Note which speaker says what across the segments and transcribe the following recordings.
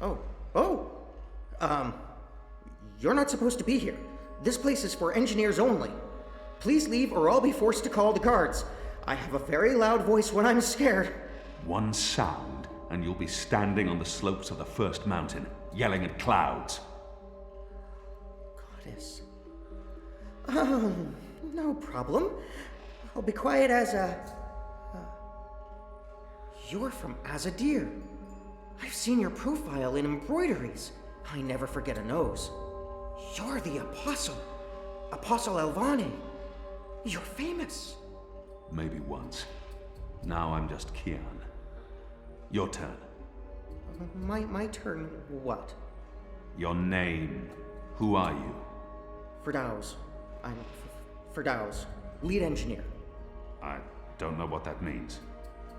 Speaker 1: Oh, oh! Um, you're not supposed to be here. This place is for engineers only. Please leave or I'll be forced to call the guards. I have a very loud voice when I'm scared.
Speaker 2: One sound, and you'll be standing on the slopes of the first mountain, yelling at clouds.
Speaker 1: Goddess. No problem. I'll be quiet as a... You're from Azadir. I've seen your profile in embroideries. I never forget a nose. You're the Apostle. Apostle Alvane. You're famous.
Speaker 2: Maybe once. Now I'm just Kian. Your turn.
Speaker 1: My turn what?
Speaker 2: Your name. Who are you?
Speaker 1: Ferdows. I'm Ferdows, lead engineer.
Speaker 2: I don't know what that means.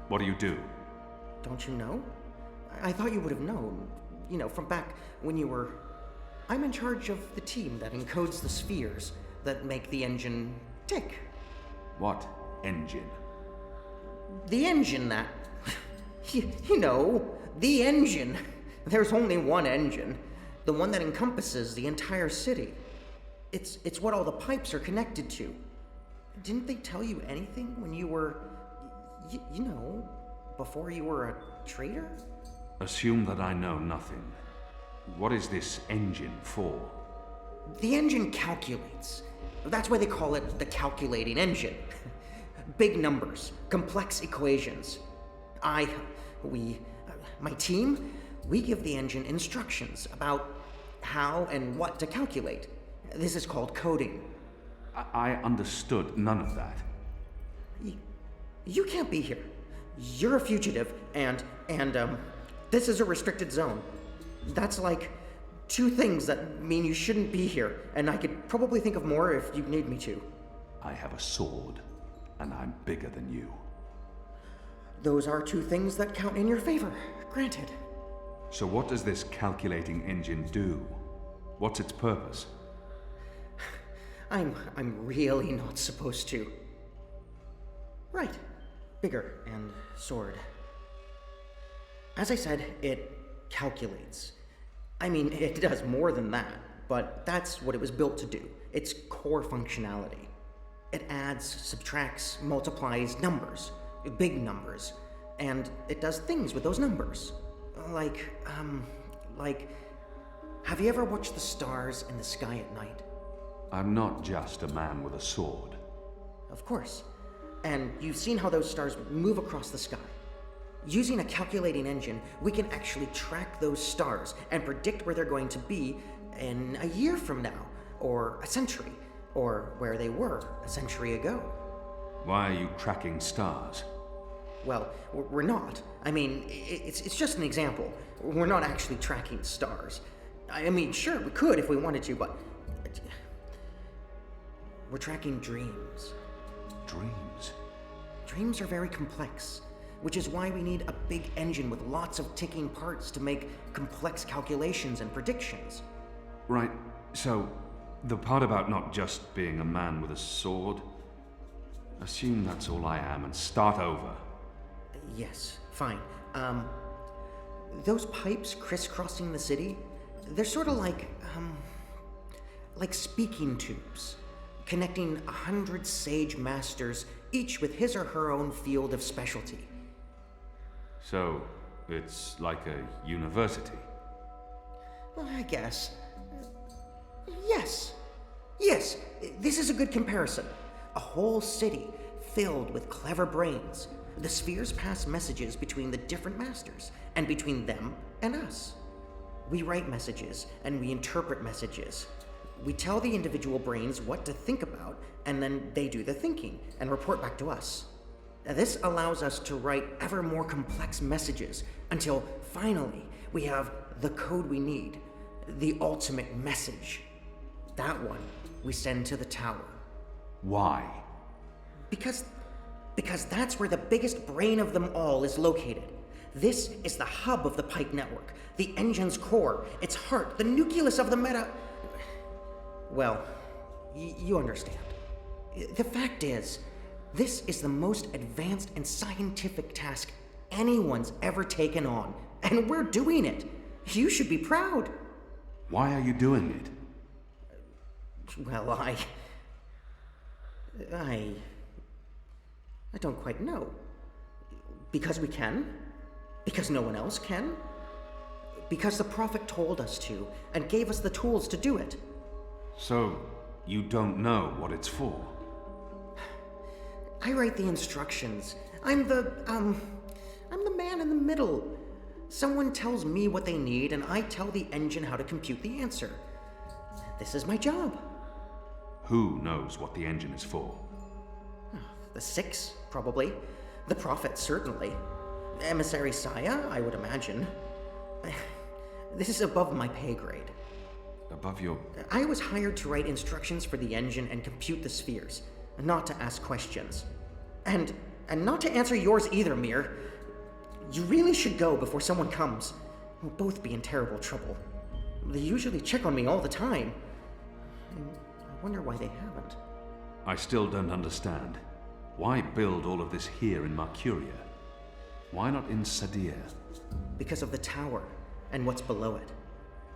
Speaker 2: What do you do?
Speaker 1: Don't you know? I thought you would have known. You know, from back when you were... I'm in charge of the team that encodes the spheres that make the engine tick.
Speaker 2: What engine?
Speaker 1: The engine that... you know, the engine. There's only one engine. The one that encompasses the entire city. It's what all the pipes are connected to. Didn't they tell you anything when you were... you know, before you were a traitor?
Speaker 2: Assume that I know nothing. What is this engine for?
Speaker 1: The engine calculates. That's why they call it the calculating engine. Big numbers, complex equations. My team, we give the engine instructions about how and what to calculate. This is called coding.
Speaker 2: I understood none of that.
Speaker 1: You can't be here. You're a fugitive, and this is a restricted zone. That's like two things that mean you shouldn't be here, and I could probably think of more if you need me to.
Speaker 2: I have a sword, and I'm bigger than you.
Speaker 1: Those are two things that count in your favor, granted.
Speaker 2: So what does this calculating engine do? What's its purpose?
Speaker 1: I'm really not supposed to. Right. Bigger and sword. As I said, it calculates. I mean, it does more than that, but that's what it was built to do. Its core functionality. It adds, subtracts, multiplies numbers. Big numbers. And it does things with those numbers. Like, have you ever watched the stars in the sky at night?
Speaker 2: I'm not just a man with a sword.
Speaker 1: Of course. And you've seen how those stars move across the sky. Using a calculating engine, we can actually track those stars and predict where they're going to be in a year from now, or a century, or where they were a century ago.
Speaker 2: Why are you tracking stars?
Speaker 1: Well, we're not. I mean, it's just an example. We're not actually tracking stars. I mean, sure, we could if we wanted to, but... We're tracking dreams.
Speaker 2: Dreams?
Speaker 1: Dreams are very complex, which is why we need a big engine with lots of ticking parts to make complex calculations and predictions.
Speaker 2: Right, so the part about not just being a man with a sword, assume that's all I am and start over.
Speaker 1: Yes, fine. Those pipes crisscrossing the city, they're sort of like speaking tubes, connecting 100 sage masters, each with his or her own field of specialty.
Speaker 2: So, it's like a university?
Speaker 1: Well, I guess. Yes. Yes, this is a good comparison. A whole city filled with clever brains. The spheres pass messages between the different masters, and between them and us. We write messages, and we interpret messages. We tell the individual brains what to think about, and then they do the thinking, and report back to us. Now, this allows us to write ever more complex messages, until finally we have the code we need, the ultimate message. That one we send to the tower.
Speaker 2: Why?
Speaker 1: Because that's where the biggest brain of them all is located. This is the hub of the pipe network, the engine's core, its heart, the nucleus of the meta... Well, you understand. The fact is, this is the most advanced and scientific task anyone's ever taken on, and we're doing it. You should be proud.
Speaker 2: Why are you doing it?
Speaker 1: Well, I don't quite know. Because we can? Because no one else can? Because the Prophet told us to, and gave us the tools to do it.
Speaker 2: So, you don't know what it's for?
Speaker 1: I write the instructions. I'm the man in the middle. Someone tells me what they need, and I tell the engine how to compute the answer. This is my job.
Speaker 2: Who knows what the engine is for?
Speaker 1: The Six, probably. The Prophet, certainly. Emissary Saya, I would imagine. This is above my pay grade.
Speaker 2: Above your...
Speaker 1: I was hired to write instructions for the engine and compute the spheres, not to ask questions. And not to answer yours either, Mir. You really should go before someone comes. We'll both be in terrible trouble. They usually check on me all the time. I wonder why they haven't.
Speaker 2: I still don't understand. Why build all of this here in Mercuria? Why not in Sadir?
Speaker 1: Because of the tower and what's below it.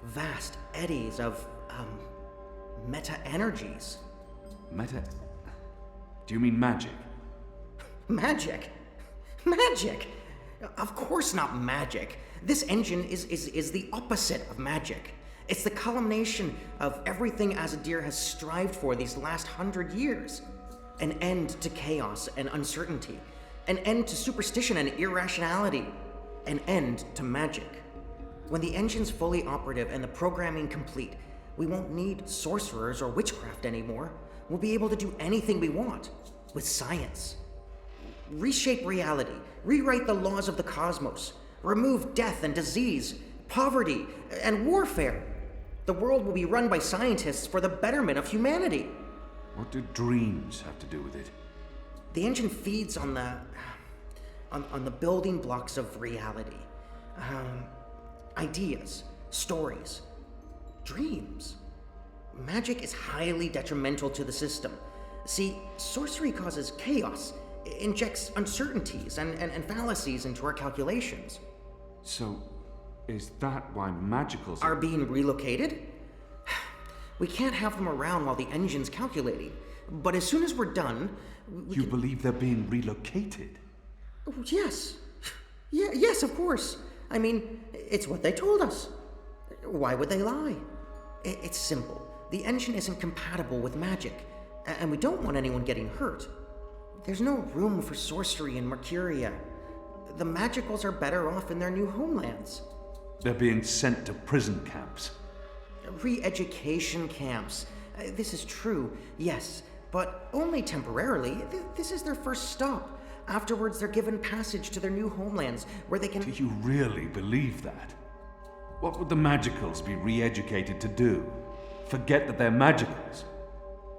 Speaker 1: Vast eddies of, meta-energies.
Speaker 2: Meta... Do you mean magic?
Speaker 1: Magic? Magic? Of course not magic. This engine is the opposite of magic. It's the culmination of everything Azadir has strived for these last 100 years. An end to chaos and uncertainty. An end to superstition and irrationality. An end to magic. When the engine's fully operative and the programming complete, we won't need sorcerers or witchcraft anymore. We'll be able to do anything we want. With science. Reshape reality. Rewrite the laws of the cosmos. Remove death and disease, poverty, and warfare. The world will be run by scientists for the betterment of humanity.
Speaker 2: What do dreams have to do with it?
Speaker 1: The engine feeds on the building blocks of reality. Ideas, stories, dreams. Magic is highly detrimental to the system. See, sorcery causes chaos, injects uncertainties and fallacies into our calculations.
Speaker 2: So, is that why magicals
Speaker 1: Are being relocated? We can't have them around while the engine's calculating. But as soon as we're done,
Speaker 2: You believe they're being relocated?
Speaker 1: Oh, yes. Yes, of course. I mean, it's what they told us. Why would they lie? It's simple. The engine isn't compatible with magic, and we don't want anyone getting hurt. There's no room for sorcery in Mercuria. The magicals are better off in their new homelands.
Speaker 2: They're being sent to prison camps.
Speaker 1: Re-education camps. This is true, yes, but only temporarily. This is their first stop. Afterwards, they're given passage to their new homelands, where they can...
Speaker 2: Do you really believe that? What would the magicals be re-educated to do? Forget that they're magicals?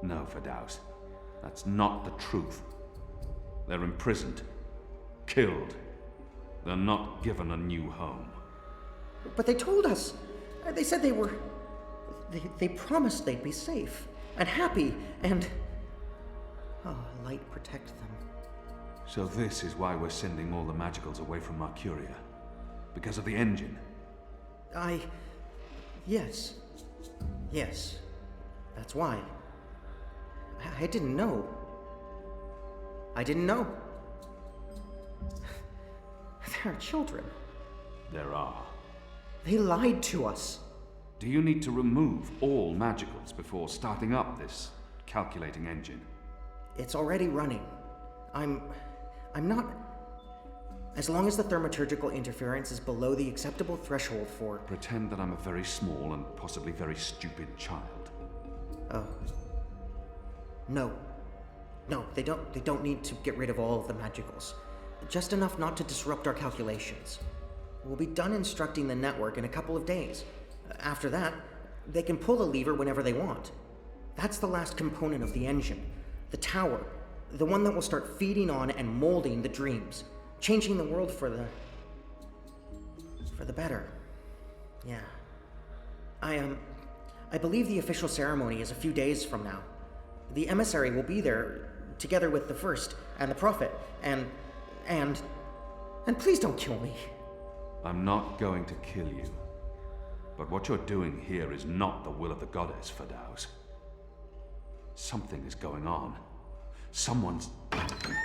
Speaker 2: No, Ferdows. That's not the truth. They're imprisoned. Killed. They're not given a new home.
Speaker 1: But they told us. They said they were... They promised they'd be safe and happy and... Oh, light protect them.
Speaker 2: So this is why we're sending all the magicals away from Mercuria? Because of the engine?
Speaker 1: Yes. Yes. That's why. I didn't know. I didn't know. There are children.
Speaker 2: There are.
Speaker 1: They lied to us.
Speaker 2: Do you need to remove all magicals before starting up this calculating engine?
Speaker 1: It's already running. I'm not... As long as the thaumaturgical interference is below the acceptable threshold for...
Speaker 2: Pretend that I'm a very small and possibly very stupid child.
Speaker 1: Oh. No. No, they don't need to get rid of all of the magicals. Just enough not to disrupt our calculations. We'll be done instructing the network in a couple of days. After that, they can pull the lever whenever they want. That's the last component of the engine. The tower. The one that will start feeding on and molding the dreams. Changing the world for the better. Yeah. I believe the official ceremony is a few days from now. The emissary will be there, together with the First and the Prophet, and please don't kill me.
Speaker 2: I'm not going to kill you. But what you're doing here is not the will of the goddess, Ferdows. Something is going on. Someone's...
Speaker 3: Kian.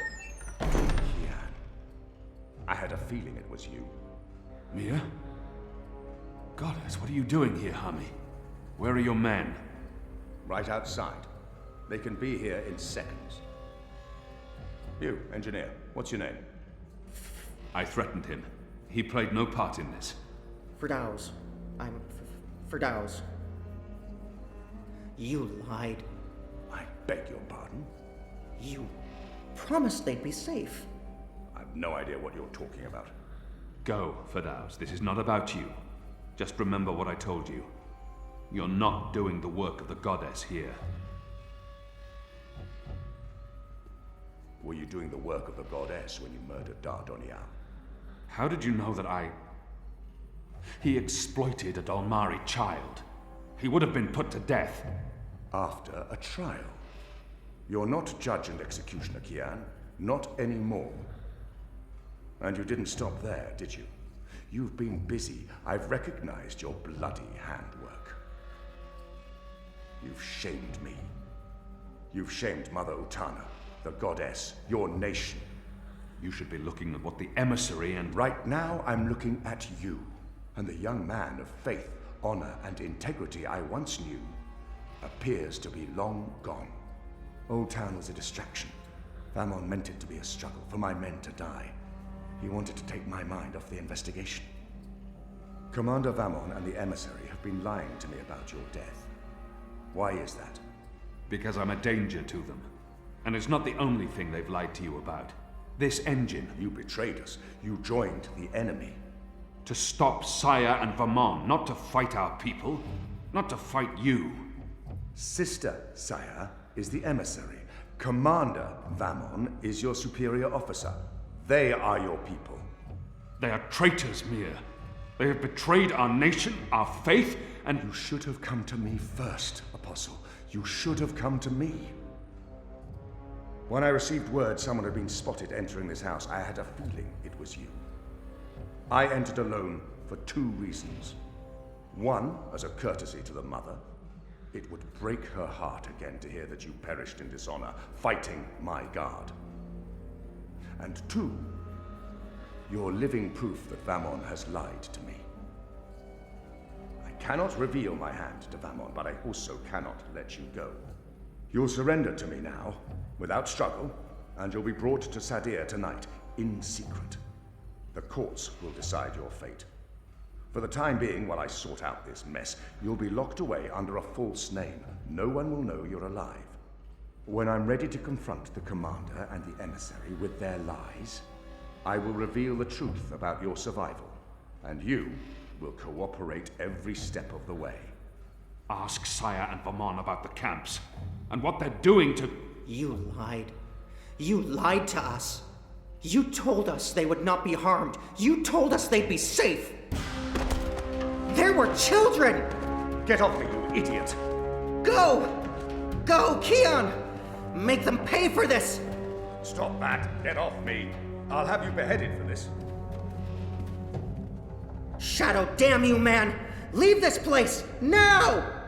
Speaker 3: I had a feeling it was you.
Speaker 2: Mia? Goddess, what are you doing here, Hummy? Where are your men?
Speaker 3: Right outside. They can be here in seconds. You, engineer, what's your name?
Speaker 2: I threatened him. He played no part in this.
Speaker 1: Ferdows. I'm Ferdows. You lied.
Speaker 3: I beg your pardon?
Speaker 1: You promised they'd be safe.
Speaker 3: I've no idea what you're talking about.
Speaker 2: Go, Ferdows. This is not about you. Just remember what I told you. You're not doing the work of the goddess here.
Speaker 3: Were you doing the work of the goddess when you murdered Dardonian?
Speaker 2: How did you know that I... He exploited a Dalmari child. He would have been put to death.
Speaker 3: After a trial. You're not judge and executioner, Kian. Not anymore. And you didn't stop there, did you? You've been busy. I've recognized your bloody handwork. You've shamed me. You've shamed Mother Utana, the goddess, your nation.
Speaker 2: You should be looking at what the emissary and...
Speaker 3: Right now, I'm looking at you, and the young man of faith, honor, and integrity I once knew appears to be long gone. Old Town was a distraction. Vamon meant it to be a struggle, for my men to die. He wanted to take my mind off the investigation. Commander Vamon and the emissary have been lying to me about your death. Why is that?
Speaker 2: Because I'm a danger to them. And it's not the only thing they've lied to you about. This engine.
Speaker 3: You betrayed us. You joined the enemy.
Speaker 2: To stop Saya and Vamon, not to fight our people. Not to fight you.
Speaker 3: Sister Saya is the emissary. Commander Vamon is your superior officer. They are your people.
Speaker 2: They are traitors, Mia. They have betrayed our nation, our faith, and...
Speaker 3: You should have come to me first, Apostle. You should have come to me. When I received word someone had been spotted entering this house, I had a feeling it was you. I entered alone for 2 reasons. One, as a courtesy to the mother. It would break her heart again to hear that you perished in dishonor, fighting my guard. And 2, you're living proof that Vamon has lied to me. I cannot reveal my hand to Vamon, but I also cannot let you go. You'll surrender to me now, without struggle, and you'll be brought to Sadir tonight, in secret. The courts will decide your fate. For the time being, while I sort out this mess, you'll be locked away under a false name. No one will know you're alive. When I'm ready to confront the commander and the emissary with their lies, I will reveal the truth about your survival, and you will cooperate every step of the way.
Speaker 2: Ask Saya and Vamon about the camps, and what they're doing to...
Speaker 1: You lied. You lied to us. You told us they would not be harmed. You told us they'd be safe. There were children!
Speaker 3: Get off me, you idiot!
Speaker 1: Go! Go, Kian! Make them pay for this!
Speaker 3: Stop that! Get off me! I'll have you beheaded for this.
Speaker 1: Shadow, damn you, man! Leave this place! Now!